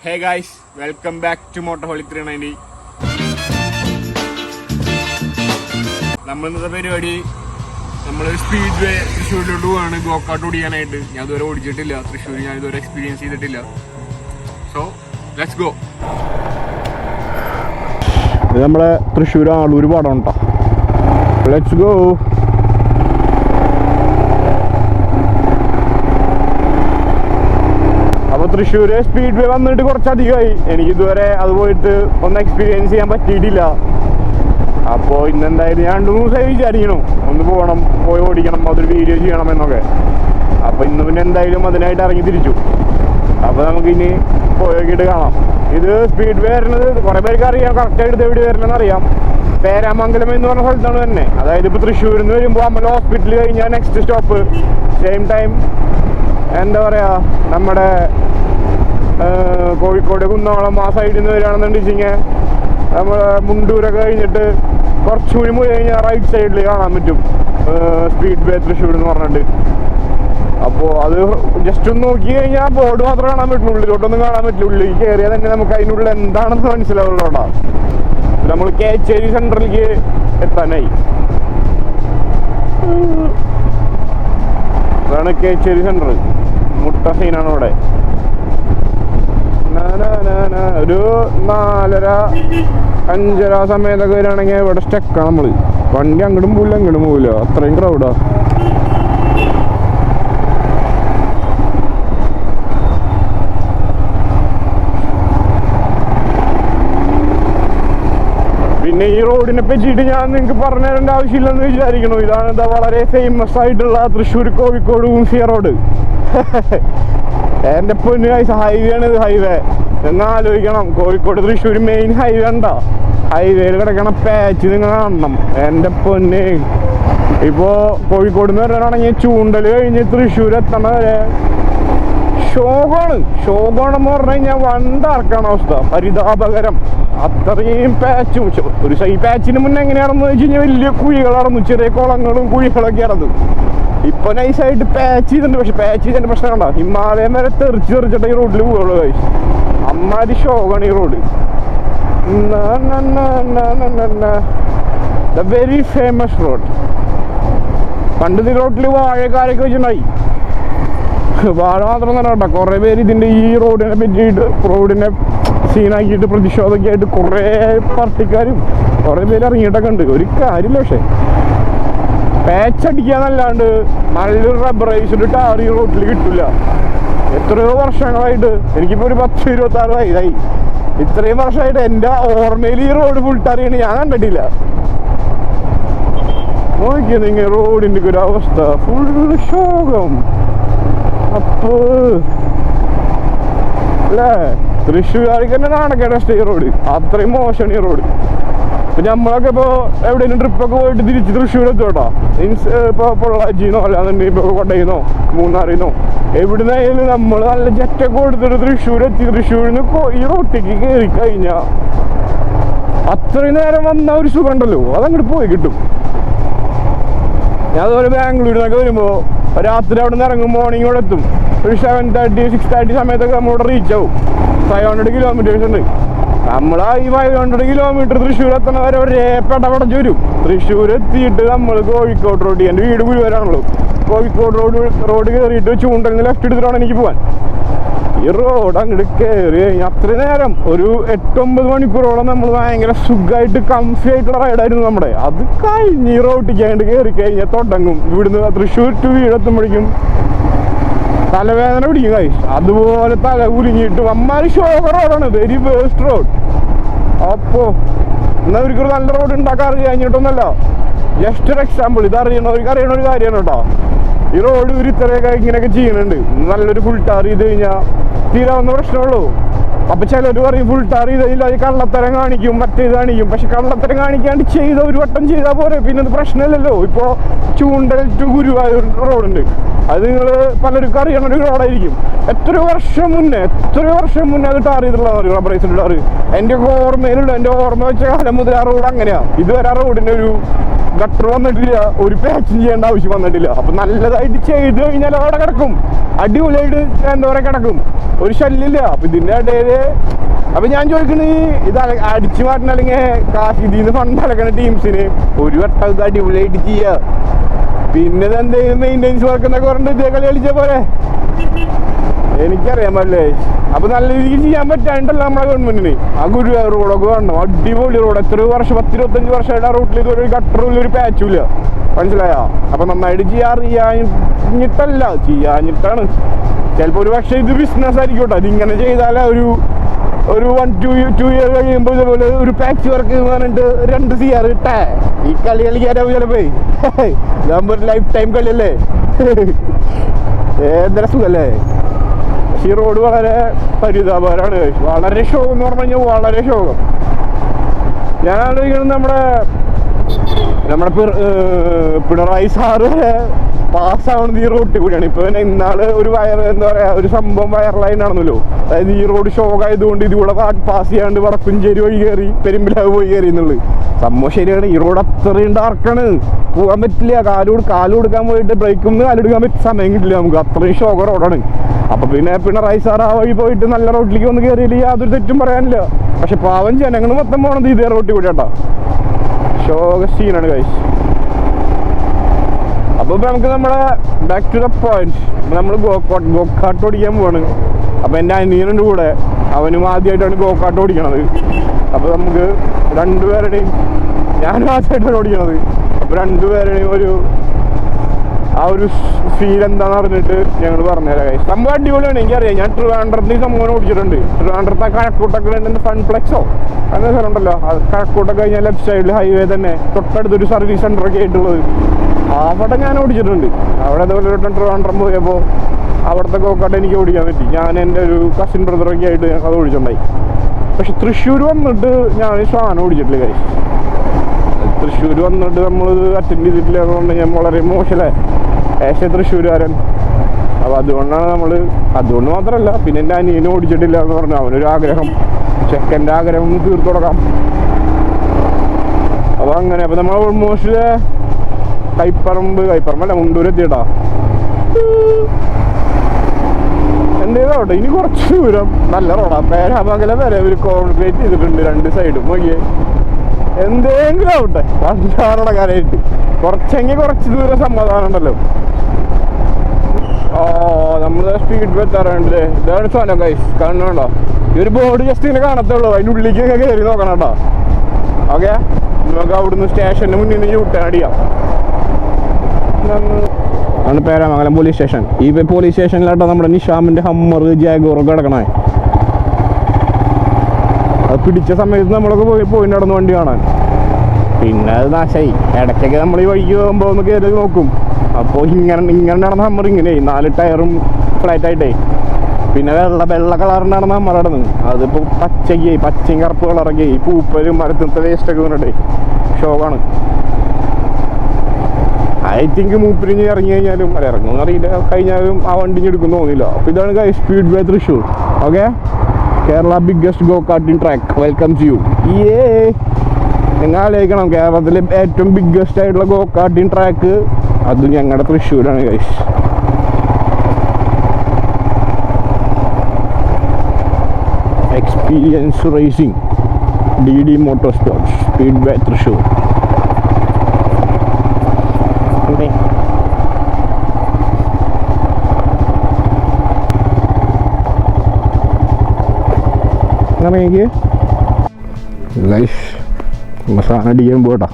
Hey guys, welcome back to Motorholic 390. നമ്മളിന്നത്തെ പരിപാടി നമ്മളൊരു speed വേ തൃശ്ശൂരിലോട്ട് പോവാണ് ഗോക്കാട്ട് ഓടിക്കാനായിട്ട്. ഞാൻ ഇതുവരെ ഓടിച്ചിട്ടില്ല തൃശ്ശൂർ, ഞാൻ ഇതുവരെ എക്സ്പീരിയൻസ് ചെയ്തിട്ടില്ല. So let's go. ഇത് നമ്മളെ തൃശ്ശൂർ ആളൂർ പാടം കേട്ടോ. Let's go. അപ്പോൾ തൃശ്ശൂർ സ്പീഡ് വേ വന്നിട്ട് കുറച്ചധികമായി. എനിക്കിതുവരെ അത് പോയിട്ട് ഒന്ന് എക്സ്പീരിയൻസ് ചെയ്യാൻ പറ്റിയിട്ടില്ല. അപ്പോൾ ഇന്നെന്തായാലും ഞാൻ 2 ദിവസമായി വിചാരിക്കണം ഒന്ന് പോകണം, പോയി ഓടിക്കണം, അതൊരു വീഡിയോ ചെയ്യണം എന്നൊക്കെ. അപ്പോൾ ഇന്ന് പിന്നെ എന്തായാലും അതിനായിട്ട് ഇറങ്ങി തിരിച്ചു. അപ്പോൾ നമുക്കിനി പോയിട്ട് കാണാം. ഇത് സ്പീഡ് വേ വരുന്നത് കുറേ പേർക്ക് അറിയാം, കറക്റ്റായിട്ട് എവിടെ വരണമെന്ന് അറിയാം. പേരാമംഗലം എന്ന് പറഞ്ഞ സ്ഥലത്താണ് തന്നെ. അതായത് ഇപ്പോൾ തൃശ്ശൂരിൽ നിന്ന് വരുമ്പോൾ അമ്മ ഹോസ്പിറ്റൽ കഴിഞ്ഞാൽ നെക്സ്റ്റ് സ്റ്റോപ്പ് സെയിം ടൈം എന്താ പറയുക, നമ്മുടെ കോഴിക്കോട് കുന്നോളം ആ സൈഡിൽ നിന്ന് വരികയാണെന്നുണ്ടെങ്കിൽ നമ്മൾ മുണ്ടൂരൊക്കെ കഴിഞ്ഞിട്ട് കുറച്ചുകൂടി പോയി കഴിഞ്ഞാൽ റൈറ്റ് സൈഡിൽ കാണാൻ പറ്റും സ്പീഡ് വേ തൃശ്ശൂർ എന്ന് പറഞ്ഞിട്ട്. അപ്പോൾ അത് ജസ്റ്റ് ഒന്ന് നോക്കി കഴിഞ്ഞാൽ ബോർഡ് മാത്രമേ കാണാൻ പറ്റുള്ളൂ, ഉള്ളിലോട്ടൊന്നും കാണാൻ പറ്റില്ല. ഉള്ളിൽ കയറിയാൽ തന്നെ നമുക്ക് അതിനുള്ളിൽ എന്താണെന്ന് മനസ്സിലാവുള്ളൂടാ. നമ്മൾ കേച്ചേരി സെൻട്രലിലേക്ക് എത്താനായി. അതാണ് കേച്ചേരി സെൻട്രൽ. മുട്ട സീനാണ് അവിടെ. ഒരു 4:30-5:30 സമയത്തൊക്കെ വരികയാണെങ്കിൽ ഇവിടെ സ്റ്റക്കാണ് നമ്മൾ. വണ്ടി അങ്ങോട്ടും പോവില്ല അങ്ങോട്ടും പോവില്ല, അത്രയും ക്രൗഡാ. പിന്നെ ഈ റോഡിനെ പറ്റിയിട്ട് ഞാൻ നിങ്ങൾക്ക് പറഞ്ഞു തരേണ്ട ആവശ്യമില്ലെന്ന് വിചാരിക്കണു. ഇതാണ് എന്താ വളരെ ഫേമസ് ആയിട്ടുള്ള തൃശ്ശൂർ കോഴിക്കോട് ഊംഫിയ റോഡ്. എൻ്റെ പൊന്നു ഹൈവേ ആണ് ഇത്. ഹൈവേ നിങ്ങൾ ആലോചിക്കണം, കോഴിക്കോട് തൃശ്ശൂർ മെയിൻ ഹൈവേ ഉണ്ടോ? ഹൈവേയിൽ കിടക്കണ പാച്ച് നിങ്ങൾ കാണണം. എൻ്റെ പൊന്ന്, ഇപ്പോൾ കോഴിക്കോട് നിന്ന് വരാനാണെങ്കിൽ ചൂണ്ടൽ കഴിഞ്ഞ് തൃശ്ശൂർ എത്തണ വരെ ഷോകാണെന്ന് പറഞ്ഞു കഴിഞ്ഞാൽ വണ്ടാർക്കാണ് അവസ്ഥ. പരിതാപകരം. അത്രയും പാച്ചും. ഒരു ഈ പാച്ചിന് മുന്നേ എങ്ങനെയാണെന്ന് വെച്ച് കഴിഞ്ഞാൽ വലിയ കുഴികളായിരുന്നു, ചെറിയ കുളങ്ങളും കുഴികളൊക്കെ ആയിരുന്നു. ഇപ്പൊ നൈസായിട്ട് പാച്ച് ചെയ്തിട്ടുണ്ട്. പക്ഷെ പാച്ച് ചെയ്തതിന്റെ പ്രശ്നം കണ്ടോ, ഹിമാലയം വരെ തെറിച്ചിട്ട് ഈ റോഡിൽ പോകുള്ളൂ. അമ്മാതിരി ഷോകാണ് ഈ road. The very famous road. പണ്ട് ഈ റോഡിൽ വാഴക്കാരൊക്കെ വെച്ചിട്ടുണ്ടായി. വാഴ മാത്രം തന്നെ കേട്ടോ, കുറേ പേര് ഇതിൻ്റെ ഈ റോഡിനെ പറ്റിയിട്ട് റോഡിനെ സീനാക്കിയിട്ട് പ്രതിഷേധമൊക്കെ ആയിട്ട് കുറേ പാർട്ടിക്കാരും കുറേ പേര് ഇറങ്ങിയിട്ടൊക്കെ ഉണ്ട്. ഒരു കാര്യമില്ല. പക്ഷേ പാച്ച് അടിക്കാന്നല്ലാണ്ട് നല്ലൊരു റബ്ബറൈസ്ഡ് ടാർ ഈ റോഡിൽ കിട്ടില്ല. എത്രയോ വർഷങ്ങളായിട്ട്, എനിക്കിപ്പോൾ ഒരു 10-26 വയസ്സായി. ഇത്രയും വർഷമായിട്ട് എൻ്റെ ഓർമ്മയിൽ ഈ റോഡ് ഫുൾ ടാർ ചെയ്യണ ഞാൻ കണ്ടിട്ടില്ല. നോക്കിയാൽ നിങ്ങൾ റോഡിൻ്റെ ഒരു അവസ്ഥ ഫുൾ ശോകം. അപ്പോ അല്ലേ, തൃശ്ശൂർക്കാർക്ക് തന്നെ നാണക്കേടാ ഈ റോഡ്. അത്രയും മോശമാണ് ഈ റോഡ്. ഇപ്പൊ നമ്മളൊക്കെ ഇപ്പോൾ എവിടെയെങ്കിലും ട്രിപ്പൊക്കെ പോയിട്ട് തിരിച്ച് തൃശ്ശൂർ എത്തും മീൻസ് ഇപ്പോൾ പൊള്ളാച്ചിന്നോ അല്ലാന്നുണ്ടെങ്കിൽ ഇപ്പോൾ കൊടയിന്നോ മൂന്നാറിന്നോ എവിടുന്നായാലും നമ്മൾ നല്ല ജറ്റൊക്കെ കൊടുത്തിട്ട് തൃശ്ശൂർ എത്തി. തൃശ്ശൂരിൽ നിന്ന് ഈ റോട്ടിലേക്ക് കയറി കഴിഞ്ഞാൽ അത്രയും നേരം വന്ന ഒരു സുഖം ഉണ്ടല്ലോ, അതങ്ങോട്ട് പോയി കിട്ടും. ഞാൻ അതുപോലെ ബാംഗ്ലൂരിൽ നിന്നൊക്കെ വരുമ്പോൾ രാത്രി അവിടെ നിന്ന് ഇറങ്ങും, മോർണിംഗ് ഇവിടെ എത്തും. ഒരു 7:30-6:30 സമയത്തൊക്കെ നമ്മളിവിടെ റീച്ച് ആവും. 500 കിലോമീറ്റേഴ്സ് ഉണ്ട്. നമ്മൾ ഈ 500 കിലോമീറ്റർ തൃശ്ശൂർ എത്തണ വരെ ഒരേ പെടപടച്ച് വരും. തൃശ്ശൂർ എത്തിയിട്ട് നമ്മൾ കോഴിക്കോട് റോഡ്, എൻ്റെ വീട് ഗുരുവായൂരാണല്ലോ, കോഴിക്കോട് റോഡ് കയറിയിട്ട് ചൂണ്ടലിന് ലെഫ്റ്റ് എടുത്തിട്ടാണ് എനിക്ക് പോകാൻ. ഈ റോഡ് അങ്ങോട്ട് കയറി കഴിഞ്ഞാൽ അത്രയും നേരം ഒരു 8-9 മണിക്കൂറോളം നമ്മൾ ഭയങ്കര സുഖമായിട്ട് കംഫി ആയിട്ടുള്ള റൈഡായിരുന്നു നമ്മുടെ. അത് കഴിഞ്ഞ് ഈ റോട്ടിക്കാണ്ട് കയറി കഴിഞ്ഞാൽ തുടങ്ങും. ഇവിടുന്ന് തൃശ്ശൂർ ടു വീടെത്തുമ്പോഴേക്കും തലവേദന പിടിക്കും ഗൈസ്. അതുപോലെ തല കുലുങ്ങിയിട്ട് അമ്മാരി ഷോക റോഡാണ്, വെരി വേസ്റ്റ് റോഡ്. അപ്പോൾ എന്നാൽ അവർക്കൊരു നല്ല റോഡ് ഉണ്ടാക്കാൻ കഴിഞ്ഞിട്ടൊന്നല്ല, ജസ്റ്റ് ഒരു എക്സാമ്പിൾ. ഇത് അറിയണ ഒരു കാര്യമാണ് കേട്ടോ. ഈ റോഡ് ഒരു ഇത്രയൊക്കെ ഇങ്ങനെയൊക്കെ ചെയ്യുന്നുണ്ട്. നല്ലൊരു ഫുൾ ടാർ ചെയ്ത് കഴിഞ്ഞാൽ തീരാവുന്ന പ്രശ്നമുള്ളൂ. അപ്പം ചിലർ പറയും ഫുൾ ടാർ ചെയ്ത് കഴിഞ്ഞാൽ അത് കള്ളത്തരം കാണിക്കും, മറ്റേത് കാണിക്കും. പക്ഷെ കള്ളത്തരം കാണിക്കാണ്ട് ചെയ്ത ഒരു വട്ടം ചെയ്താൽ പോരെ, പിന്നെ അത് പ്രശ്നമില്ലല്ലോ. ഇപ്പോൾ ചൂണ്ടൽ ടു ഗുരുവായൂർ റോഡുണ്ട്, അത് നിങ്ങൾ പലർക്കും അറിയണ ഒരു റോഡായിരിക്കും. എത്രയോ വർഷം മുന്നേ അത് ടാർ ചെയ്തിട്ടുള്ള റബ്ബറൈസ്ഡ് ടാർ. എൻ്റെ ഓർമ്മയിലുള്ള, എൻ്റെ ഓർമ്മ വെച്ച കാലം മുതൽ ആ റോഡ് അങ്ങനെയാണ്. ഇതുവരെ ആ റോഡിൻ്റെ ഒരു ഗട്ടർ വന്നിട്ടില്ല, ഒരു പാച്ചിങ് ചെയ്യേണ്ട ആവശ്യം വന്നിട്ടില്ല. അപ്പം നല്ലതായിട്ട് ചെയ്ത് കഴിഞ്ഞാൽ അവിടെ കിടക്കും, അടിപൊളിയായിട്ട് എന്താ പറയുക കിടക്കും. ഒരു ശല്യമില്ല. അപ്പൊ ഇതിന്റെ ഇടയില് അപ്പൊ ഞാൻ ചോദിക്കണേ, ഇത് അടിച്ചു മാറ്റണ അല്ലെങ്കിൽ കാശ് ഇതിന്ന് ഫണ്ട് അടക്കണ ടീംസിന് ഒരു വട്ടം ഇത് അടിപൊളിയായിട്ട് ചെയ്യാ. പിന്നെ ഇത് എന്തെങ്കിലും മെയിൻ്റെനൻസ് വർക്ക് എന്നൊക്കെ പറഞ്ഞിട്ട് ഇതേ കളി കളിച്ച പോലെ എനിക്കറിയാൻ പറ്റല്ലേ. അപ്പൊ നല്ല രീതിക്ക് ചെയ്യാൻ പറ്റാണ്ടല്ല നമ്മളെ ഗവൺമെന്റിന്. ആ ഗുരുവായൂർ റോഡൊക്കെ കാണണം, അടിപൊളി റോഡ്. എത്ര വർഷം 10-25 വർഷമായിട്ട് ആ റോട്ടിൽ ഇതൊരു ഗട്ടറും ഒരു പാച്ചും ഇല്ല, മനസ്സിലായോ? അപ്പൊ നന്നായിട്ട് ചെയ്യാഞ്ഞിട്ടല്ല, ചെയ്യാഞ്ഞിട്ടാണ്. ചിലപ്പോ ഒരു പക്ഷേ ഇത് ബിസിനസ് ആയിരിക്കും കേട്ടോ. ഇതിങ്ങനെ ചെയ്താലേ ഒരു 1-2 ഇയർ കഴിയുമ്പോൾ ഇതേപോലെ ഒരു പാച്ച് വർക്ക് പറഞ്ഞിട്ട് 2 CR ഇട്ടേ ഈ കളി കളിക്കാരാവും ചിലപ്പോ. ഇതാകുമ്പോ ഒരു ലൈഫ് ടൈം കളിയല്ലേ, ഏതൊരു സുഖല്ലേ. പക്ഷെ ഈ റോഡ് വളരെ പരിതാപകരമാണ്, വളരെ ശോകം എന്ന് പറഞ്ഞു കഴിഞ്ഞാൽ വളരെ ശോകം. ഞാൻ ആലോചിക്കുന്നത് നമ്മുടെ പിണറായി സാറ് പാസ്സാവണത് ഈ റോട്ടിൽ കൂടിയാണ്. ഇപ്പൊ ഇന്നാള് ഒരു എന്താ പറയാ, ഒരു സംഭവം വൈറലായി നടന്നല്ലോ. അതായത് ഈ റോഡ് ശോകമായതുകൊണ്ട് ഇതിലൂടെ പാസ് ചെയ്യാണ്ട് വടക്കുംചേരി വഴി കയറി പെരുമ്പിലാവ് പോയി കയറി എന്നുള്ളത് സംഭവം ശരിയാണ്. ഈ റോഡ് അത്രയും ഡാർക്കാണ്, പോകാൻ പറ്റില്ല. കാല് കൊടുക്കാൻ പോയിട്ട് ബ്രേക്കൊന്നും കാലെടുക്കാൻ പറ്റിയ സമയം കിട്ടില്ല നമുക്ക്, അത്രയും ശോക റോഡാണ്. അപ്പൊ പിന്നെ പിണറായി സാർ ആ വഴി പോയിട്ട് നല്ല റോഡിലേക്ക് വന്ന് കയറിയില്ല, യാതൊരു തെറ്റും പറയാനില്ല. പക്ഷെ പാവം ജനങ്ങൾ മൊത്തം പോണത് ഇതേ റോട്ടിൽ കൂടി കേട്ടോ. ശോക സീനാണ് കഴിച്ച്. അപ്പൊ നമുക്ക് നമ്മുടെ ബാക്ക് ടു ദ പോയിന്റ്, നമ്മൾ ഗോക്കാട്ട് ഓടിക്കാൻ പോവാണ്. അപ്പൊ എൻ്റെ അനിയനുണ്ട് കൂടെ, അവനും ആദ്യമായിട്ടാണ് ഗോക്കാട്ട് ഓടിക്കണത്. അപ്പൊ നമുക്ക് രണ്ടുപേരുടെയും, ഞാനും ആദ്യമായിട്ടാണ് ഓടിക്കണത്. അപ്പൊ രണ്ടുപേരുടെയും ആ ഒരു ഫീൽ എന്താന്ന് പറഞ്ഞിട്ട് ഞങ്ങൾ പറഞ്ഞുതരാം. സംഭവം അടിപൊളിയാണ്, എനിക്കറിയാം. ഞാൻ ട്രിവാൻഡ്രത്ത് സംഭവം ഓടിച്ചിട്ടുണ്ട്. ട്രിവാൻഡ്രത്ത് കഴക്കൂട്ടൊക്കെ ഫൺപ്ലെക്സോ അങ്ങനെ സ്ഥലം ഉണ്ടല്ലോ, കഴക്കൂട്ടൊക്കെ കഴിഞ്ഞാൽ ലെഫ്റ്റ് സൈഡിൽ ഹൈവേ തന്നെ തൊട്ടടുത്തൊരു സർവീസ് സെന്റർ ഒക്കെ ആയിട്ടുള്ളത്, അവിടെ ഞാൻ ഓടിച്ചിട്ടുണ്ട്. അവിടെ അതുപോലെ ഒരു ട്രിവാൻഡ്രം പോയപ്പോൾ അവിടുത്തെ ഗോക്കാട്ട് എനിക്ക് ഓടിക്കാൻ പറ്റി. ഞാൻ എൻ്റെ ഒരു കസിൻ ബ്രദറൊക്കെ ആയിട്ട് അത് ഓടിച്ചിട്ടുണ്ടായി. പക്ഷെ തൃശ്ശൂർ വന്നിട്ട് ഞാൻ സാധനം ഓടിച്ചിട്ടില്ല കാര്യം. തൃശ്ശൂർ വന്നിട്ട് നമ്മൾ അറ്റൻഡ് ചെയ്തിട്ടില്ല എന്ന് പറഞ്ഞു കഴിഞ്ഞാൽ വളരെ മോശമല്ലേ തൃശ്ശൂരുകാരൻ. അപ്പോൾ അതുകൊണ്ട് മാത്രമല്ല, പിന്നെ എൻ്റെ അനിയനും ഓടിച്ചിട്ടില്ല എന്ന് പറഞ്ഞു. അവനൊരു ആഗ്രഹം, ചെക്കൻ്റെ ആഗ്രഹം തീർത്തു കൊടുക്കാം. അപ്പോൾ അങ്ങനെ അപ്പോൾ നമ്മൾ ഓൾമോസ്റ്റ് കൈപ്പറമ്പല്ല മുണ്ടൂർ എത്തിയിട്ടാ. എന്തേതാവട്ടെ, ഇനി കുറച്ച് ദൂരം നല്ല റോഡാ. പേരാമംഗലം വരെ ഒരു കോൺക്രീറ്റ് ചെയ്തിട്ടുണ്ട് 2 സൈഡും. നോക്കിയേ, എന്തെങ്കിലും ആവട്ടെ വണ്ടിക്കാരടക്കാനായിട്ട് കുറച്ച് ദൂരം സമാധാനം ഉണ്ടല്ലോ. നമ്മള് സ്പീഡ് എത്താറുണ്ട്. ഇതാണ് സാധനം ഗൈസ്, കാണുന്നുണ്ടോ? ഈ ഒരു ബോർഡ് ജസ്റ്റ് ഇങ്ങനെ കാണത്തുള്ളൂ, അതിൻ്റെ ഉള്ളിലേക്ക് കയറി നോക്കണം കേട്ടോ. ഓക്കെ, നമുക്ക് അവിടുന്ന് സ്റ്റേഷന് മുന്നിൽ നിന്ന് യൂട്ടേൺ അടിയാം. ആണ് പേരാമംഗലം പോലീസ് സ്റ്റേഷൻ. ഈ പോലീസ് സ്റ്റേഷനിലാട്ടോ നമ്മുടെ നിഷാമിന്റെ ഹമ്മർ ജാഗോറൊക്കെ കിടക്കണേ. അത് പിടിച്ച സമയത്ത് നമ്മളൊക്കെ പോയി നടന്ന് വണ്ടി കാണാൻ. പിന്നെ അത് നാശമായി. ഇടയ്ക്കൊക്കെ നമ്മൾ ഈ വഴിക്ക് പോകുമ്പോൾ ഒന്ന് കയറി നോക്കും. അപ്പോൾ ഇങ്ങനെ നടന്ന ഹമ്മർ ഇങ്ങനെ 4 ടയറും ഫ്ലാറ്റ് ആയിട്ടേ. പിന്നെ വെള്ള കളറിന് നടന്ന ഹമ്മർ നടന്ന് അതിപ്പോൾ പച്ചയും കറുപ്പ് കളറൊക്കെ പൂപ്പലും മരത്തിനത്തെ വേസ്റ്റൊക്കെ വന്നിട്ടേ ഷോക്കാണ്. ഐ തിങ്ക് മൂപ്പിരിഞ്ഞ് ഇറങ്ങി കഴിഞ്ഞാലും ഇറങ്ങുമെന്ന് അറിയില്ല, കഴിഞ്ഞാലും ആ വണ്ടി എടുക്കും തോന്നില്ല. അപ്പോൾ ഇതാണ് സ്പീഡ് വേ Thrissur. Okay, Kerala biggest go karting track welcomes U. നിങ്ങൾ ആലോചിക്കണം, കേരളത്തിലെ ഏറ്റവും ബിഗ്ഗസ്റ്റ് ആയിട്ടുള്ള ഗോ കാർട്ടിംഗ് ട്രാക്ക് അത് ഞങ്ങളുടെ തൃശ്ശൂരാണ് guys. Experience racing DD motor sports speedway Thrissur. സാധനം അടിക്കാൻ പോട്ടാ.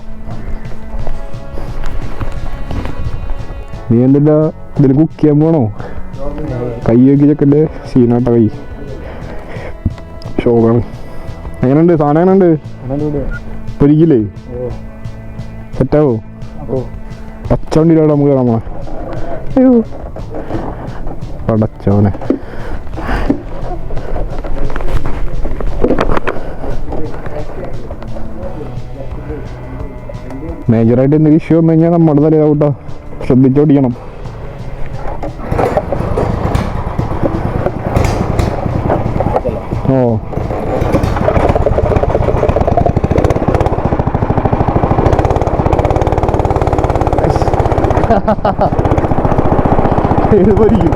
നീ എന്തിട്ടാ ഇതിൽ കുക്ക് ചെയ്യാൻ പോണോ? കൈ നോക്കി ചെക്കൻ്റെ സീനാട്ടാ കൈ ഷോക്കാണ്. എങ്ങനെയുണ്ട് സാധനം? എങ്ങനെയുണ്ട്? പൊരിക്കില്ലേ? സെറ്റാവോ? പച്ച വണ്ടിയിലാണ് നമുക്ക് കാണാൻ. അയ്യോ പടച്ചോനെ. മേജറായിട്ട് എന്തെങ്കിലും ഇഷ്യൂ വന്നു കഴിഞ്ഞാൽ നമ്മുടെ തലയാവൂട്ടോ, ശ്രദ്ധിച്ചോടിക്കണം. ഓ ഇത് പൊരിക്കും.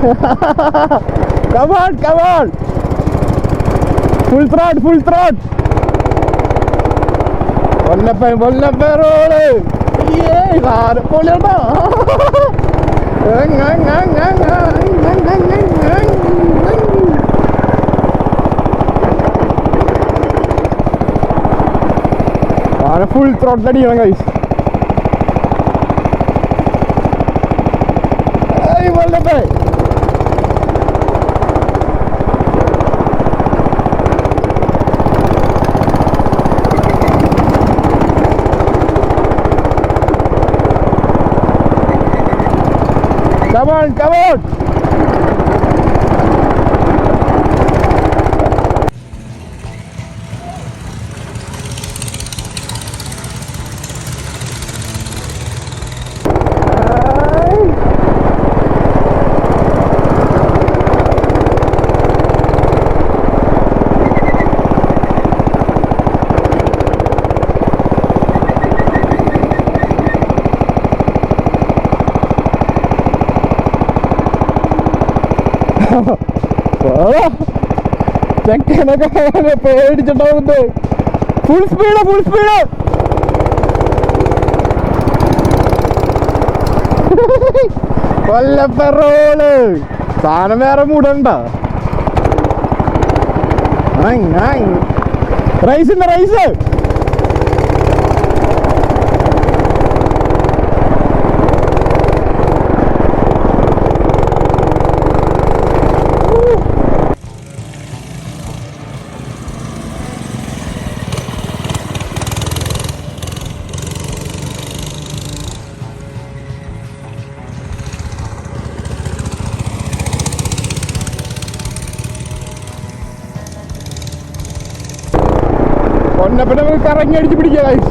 Come on, come on. Full throttle, full throttle. One roll. Yeah, pull it down. Full throttle അടിക്കണം guys. വല്ലപ്പേ Come on, come on. ചെക്കനൊക്കെ പേടിച്ചിട്ടുണ്ടാവുന്നത്. Full speed, full speed. കൊല്ലപ്പെറോള് സാധനം വേറെ മൂടണ്ട. Rice rice. പൊന്നപ്പനെ നമുക്ക് കറങ്ങി അടിച്ച് പിടിക്കാം guys.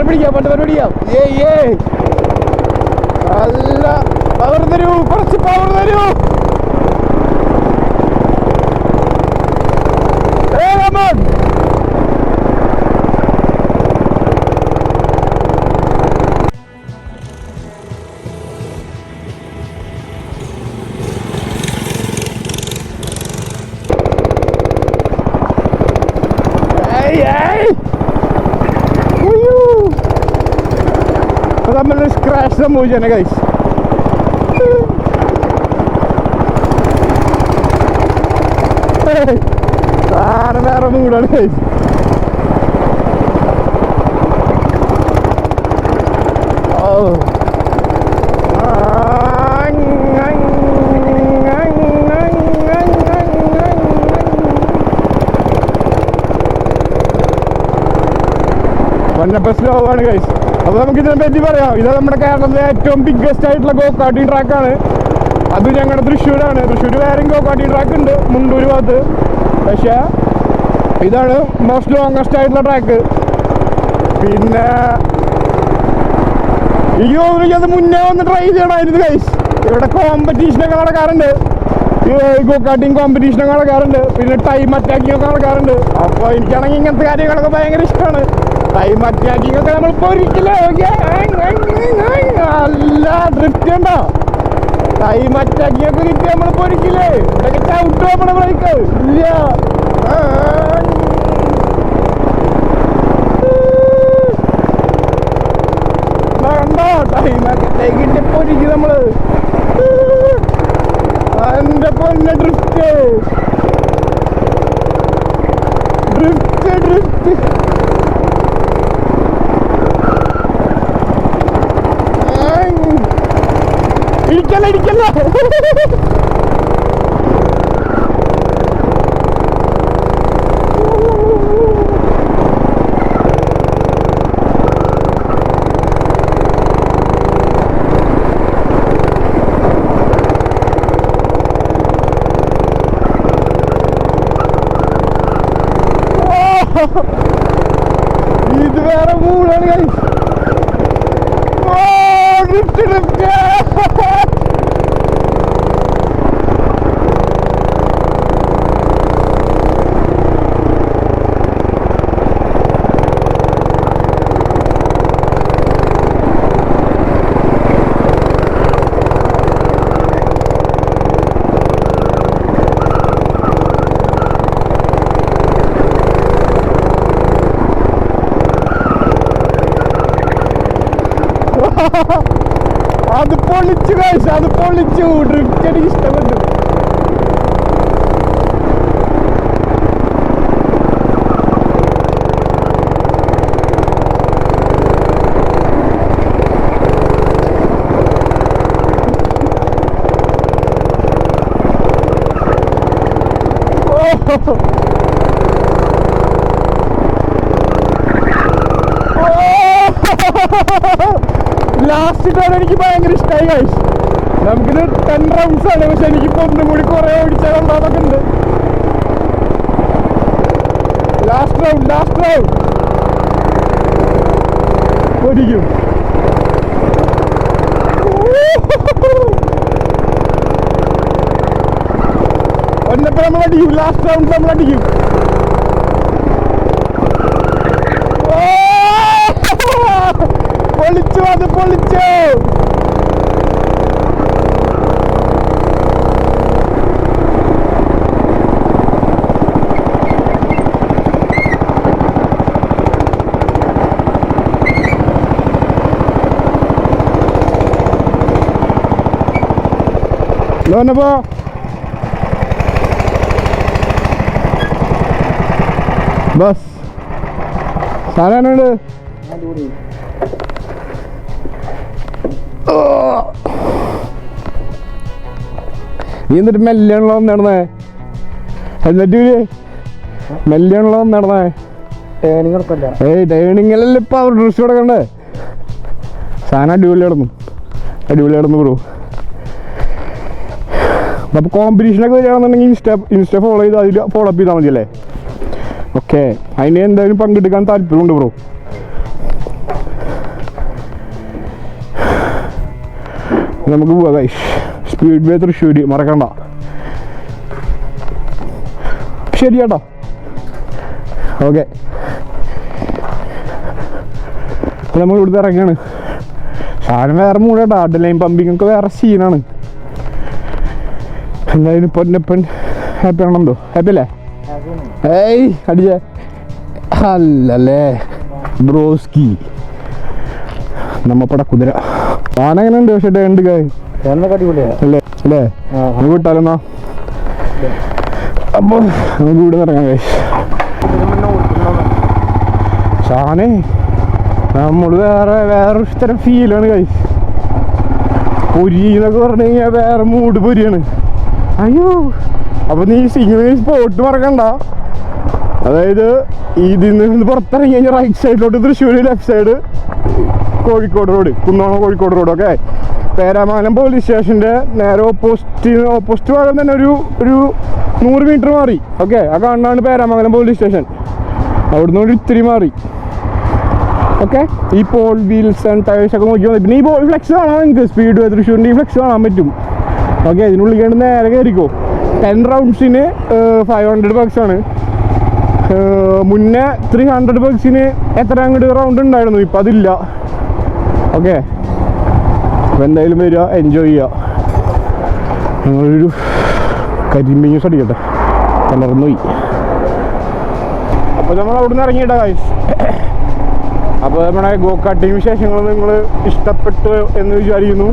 പിടിക്കാം പൊന്നപ്പനെ പിടിക്കാം. നല്ല പവർ തരൂ, കുറച്ച് പവർ തരൂ. നമ്മളൊരു സ്ക്രാച്ച് സംഭവിച്ചാണ് ഗൈസ്. വേറെ മൂടാണ് ഗൈസ്. പൊന്നപ്പ സ്ലോ ആണ് ഗൈസ്. അപ്പോൾ നമുക്ക് ഇതിനെ പറ്റി പറയാം. ഇത് നമ്മുടെ കേരളത്തിലെ ഏറ്റവും ബിഗ്ഗസ്റ്റ് ആയിട്ടുള്ള ഗോകാർട്ടിംഗ് ട്രാക്കാണ്. അത് ഞങ്ങളുടെ തൃശ്ശൂരാണ്. തൃശ്ശൂർ വേറെയും ഗോകാർട്ടിംഗ് ട്രാക്ക് ഉണ്ട് മുണ്ടൂർ ഭാഗത്ത്. പക്ഷേ ഇതാണ് മോസ്റ്റ് ലോങ്ങസ്റ്റ് ആയിട്ടുള്ള ട്രാക്ക്. പിന്നെ എനിക്ക് തോന്നുന്നു അത് മുന്നേ ഒന്ന് ട്രൈ ചെയ്യണമായിരുന്നു ഗൈസ്. ഇവിടെ കോമ്പറ്റീഷനൊക്കെ നടക്കാറുണ്ട്, ഗോകാർട്ടിംഗ് കോമ്പറ്റീഷനൊക്കെ നടക്കാറുണ്ട്, പിന്നെ ടൈം അറ്റാക്കിംഗ് ഒക്കെ നടക്കാറുണ്ട്. അപ്പോൾ എനിക്കാണെങ്കിൽ ഇങ്ങനത്തെ കാര്യങ്ങളൊക്കെ ഭയങ്കര ഇഷ്ടമാണ്. ടൈം അറ്റാക്കിംഗ് ഒക്കെ നമ്മളിപ്പോ ഒരിക്കലും നല്ല ഡ്രിഫ്റ്റ് ഉണ്ടോ. ടൈം അറ്റാക്കിംഗ് ഒക്കെ കിട്ടി നമ്മളിപ്പോ ഒരിക്കലേ ഇതൊക്കെ ചവിട്ടോ നമ്മുടെ ബ്രേക്ക് ഇല്ല. വേണ്ടോ ടൈം അറ്റാക്ക് കിട്ടിയപ്പോ ഒരിക്കലും നമ്മള് എന്റെ പൊന്നെ ഡ്രിഫ്റ്റ് ഡ്രിഫ്റ്റ് ഡ്രിഫ്റ്റ്. ഇടിക്കല്ല ഇടിക്കല്ല. ഇത് വേറെ മൂടാണ് ഗൈസ്. Drift drift. പൊളിച്ചു കഴിച്ചു, അത് പൊളിച്ചു. ഡ്രിഫ്റ്റ് എനിക്ക് ഇഷ്ടപ്പെട്ടു. ലാസ്റ്റ് ടേൺ എനിക്ക് ഭയങ്കര ഇഷ്ടമായി ഗൈസ്. നമുക്കിത് 10 റൗണ്ട്സ് ആണ്, പക്ഷെ എനിക്കിപ്പോ ഒന്നും കൂടി കുറെ ഓടിച്ചാലുണ്ടാതൊക്കെ ഉണ്ട്. Last round ഒരിക്കും. ഒന്നപ്പോ നമ്മൾ അടിക്കും, ലാസ്റ്റ് റൗണ്ട് നമ്മൾ അടിക്കും. പൊളിച്ചു, അത് പൊളിച്ചു. ലോനപ്പോ ബസ് സാധനമുണ്ട്. നീ എന്നിട്ട് മെല്ലാണല്ലോ നടന്നേ, എന്നിട്ട് മെല്ലാണല്ലോ നടന്നേ. ടേണിങ്ങെല്ലാം ഇപ്പൊ അവർ ഡ്രസ് കൊടുക്കണ്ടേ. സാധനം അടിപൊളിയായിരുന്നു ബ്രോ. അപ്പൊ കോമ്പറ്റീഷനൊക്കെ വരികയാണെന്നുണ്ടെങ്കിൽ ഇൻസ്റ്റ ഫോളോ ചെയ്ത് അതിൽ ഫോളോ അപ്പ് ചെയ്താൽ മതിയല്ലേ? ഓക്കെ, അതിന് എന്തായാലും പങ്കെടുക്കാൻ താല്പര്യമുണ്ട് ബ്രോ. നമുക്ക് പോവാം ഗൈസ്. സ്പീഡ് വേ തൃശ്ശൂര് മറക്കണ്ട. ശരി ചേട്ടാ, ഓക്കെ. നമ്മൾ ഇവിടുത്തെ ഇറങ്ങിയാണ്. സാധനം വേറെ മൂടാട്ടോ, അഡ്ലൈൻ പമ്പിങ് ഒക്കെ വേറെ സീനാണ്. എന്തായാലും പൊന്നപ്പൻ ഹാപ്പി ആണല്ലോ? ഹാപ്പി അല്ലേ? ഏയ് അടിച്ചേ അല്ലല്ലേ ബ്രോസ്കി. നമ്മപ്പട കുതിര ആനെങ്ങനെ ഉണ്ട്? പക്ഷെ ഉണ്ട് അല്ലേ അല്ലേ? നമുക്ക് വിട്ടാലെന്നാ. അപ്പൊ നമുക്ക് ഇവിടെ ഇറങ്ങാം ഗൈസ്. സാധനേ നമ്മള് വേറെ തരം ഫീലാണ് ഗൈസ്. പൊരി എന്നൊക്കെ പറഞ്ഞു കഴിഞ്ഞാൽ വേറെ മൂഡ് പൊരിയാണ്. അയ്യോ, അപ്പൊ നീ സ്പോട്ട് മറക്കണ്ട. അതായത് ഇതിൽ നിന്ന് പുറത്തിറങ്ങി കഴിഞ്ഞാൽ റൈറ്റ് സൈഡിലോട്ട് Thrissur, left side Kozhikode road, കുന്നോളം Kozhikode road. Okay, Peramangalam police സ്റ്റേഷൻ്റെ നേരെ ഓപ്പോസിറ്റ് ഭാഗം തന്നെ ഒരു 100 മീറ്റർ മാറി. ഓക്കെ, ആ കാണുന്നതാണ് പേരാമംഗലം പോലീസ് സ്റ്റേഷൻ. അവിടുന്ന് ഒരു ഇത്തിരി മാറി. ഓക്കെ, ഈ പോൾ വീൽസ് ആൻഡ് ടയേഴ്സ് ഒക്കെ നോക്കിയാൽ മതി. പിന്നെ ഈ പോൾ ഫ്ലെക്സ് കാണാൻ നിങ്ങൾക്ക് സ്പീഡ് തൃശ്ശൂരിൻ്റെ ഈ ഫ്ലെക്സ് കാണാൻ പറ്റും. ഓക്കെ, ഇതിനുള്ളിൽ കണ്ട് നേരെ കയറിക്കോ. 10 റൗണ്ട്സിന് 500 ബക്സ് ആണ്. മുന്നേ 300 ബക്സിന് എത്ര അങ്ങോട്ട് റൗണ്ട് ഉണ്ടായിരുന്നു, ഇപ്പം അതില്ല. ഓക്കെ, അപ്പോൾ എന്തായാലും വരിക, എൻജോയ് ചെയ്യുക. ഞങ്ങളൊരു കരിമ്പ് ജ്യൂസ് അടിക്കട്ടെ, കലർന്നു പോയി. അപ്പോൾ നമ്മൾ അവിടെ നിന്ന് ഇറങ്ങിയിട്ടാ ഗൈസ്. അപ്പോൾ നമ്മുടെ ഗോകാർട്ടിങ് വിശേഷങ്ങൾ നിങ്ങൾ ഇഷ്ടപ്പെട്ടു എന്ന് വിചാരിക്കുന്നു.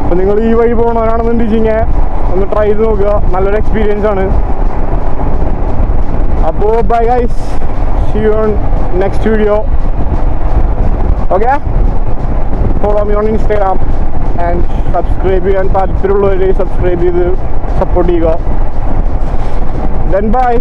അപ്പോൾ നിങ്ങൾ ഈ വഴി പോകണവരാണെന്നുണ്ടെങ്കിൽ ഒന്ന് ട്രൈ ചെയ്ത് നോക്കുക, നല്ലൊരു എക്സ്പീരിയൻസ് ആണ്. അപ്പോൾ bye guys, see you on next video. Okay, follow me on Instagram and subscribe ചെയ്യാൻ താല്പര്യമുള്ളവർ സബ്സ്ക്രൈബ് ചെയ്ത് സപ്പോർട്ട് ചെയ്യുക. Then bye.